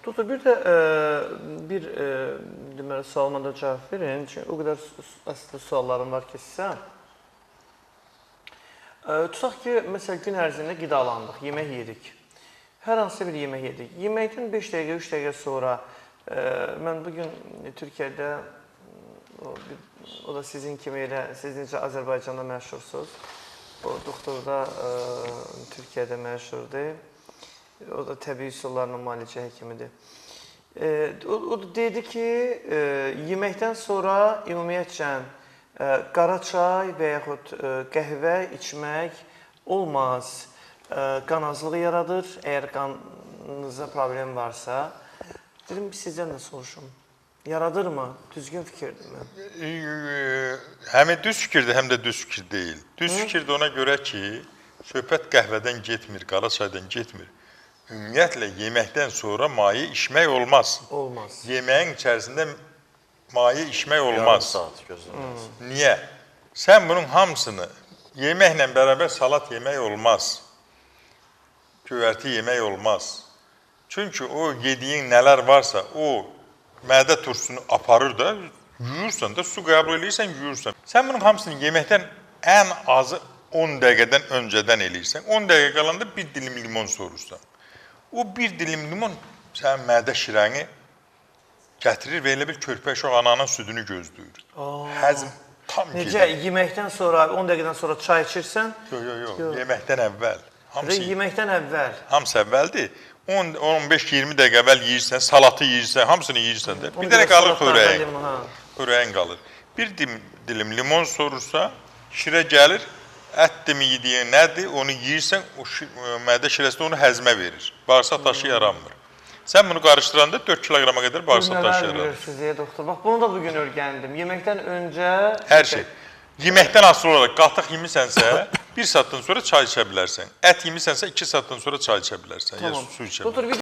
Doktor, bir də deməli, sualıma da cavab verin. Çünki o qədər aslında suallarım var ki, sizə. Tutaq ki, məsələn, gün ərzində qidalandıq, yemək yedik. Hər hansısa bir yemək yedik. Yeməkdən 5 dəqiqə, 3 dəqiqə sonra mən bugün Türkiyədə, o da sizin kimi elə, siz necə Azərbaycanda məşhursunuz. O doktor da Türkiyədə məşhurdur. O da təbii üsullarla müalicə həkimidir. O da dedi ki, yeməkdən sonra ümumiyyətcə qara çay və yaxud qəhvə içmək olmaz. Qan azlığı yaradır, əgər qanınızda problem varsa. Dedim, sizdən də soruşum. Yaradırmı? Düzgün fikirdirmi? Həm düz fikirdir, həm də düz fikir deyil. Düz fikir də ona görə ki, söhbət qəhvədən getmir, qara çaydan getmir. Ümumiyyətlə, yeməkdən sonra maye içmək olmaz. Olmaz. Yeməyin içərisində maye içmək olmaz. Yarım saat gözləməz. Niyə? Sən bunun hamısını yeməklə bərabər salat yemək olmaz. Göyərti yemək olmaz. Çünki o yediyin nələr varsa, o mədə tursunu aparır da, yuyursan da, su qəbul edirsən, yuyursan. Sən bunun hamısını yeməkdən ən azı 10 dəqiqədən öncədən eləyirsən. 10 dəqiqə qalanda bir dilim limon sorursan. O bir dilim limon sənin mədə şirəni gətirir və elə bir körpə uşaq ananın südünü gözləyir. Həzm tam gedir. Necə, yeməkdən sonra, 10 dəqiqədən sonra çay içirsən? Yox, yeməkdən əvvəl. Yeməkdən əvvəl? Hamısı əvvəldir. 15-20 dəqiqə əvvəl yeyirsən, salatı yeyirsən, hamısını yeyirsən də. Bir dənə qalır xörəyin. Xörəyin qalır. Bir dilim limon sorursa, şirə gəlir. Ətdir mi yediyin nədir, onu yeyirsən, o mədə şirəsində onu həzmə verir. Bağırsaq daşı yaranmır. Sən bunu qarışdıranda 4 kiloqrama qədər bağırsaq daşı yaranır. Nələr bilirsiniz, doktor? Bax, bunu da bugün öyrəndim. Yeməkdən öncə... Hər şey. Yeməkdən asılı olaraq qatıq yemisənsə, 1 saatdan sonra çay içə bilərsən. Ət yemisənsə, 2 saatdan sonra çay içə bilərsən, ya su içə bilərsən.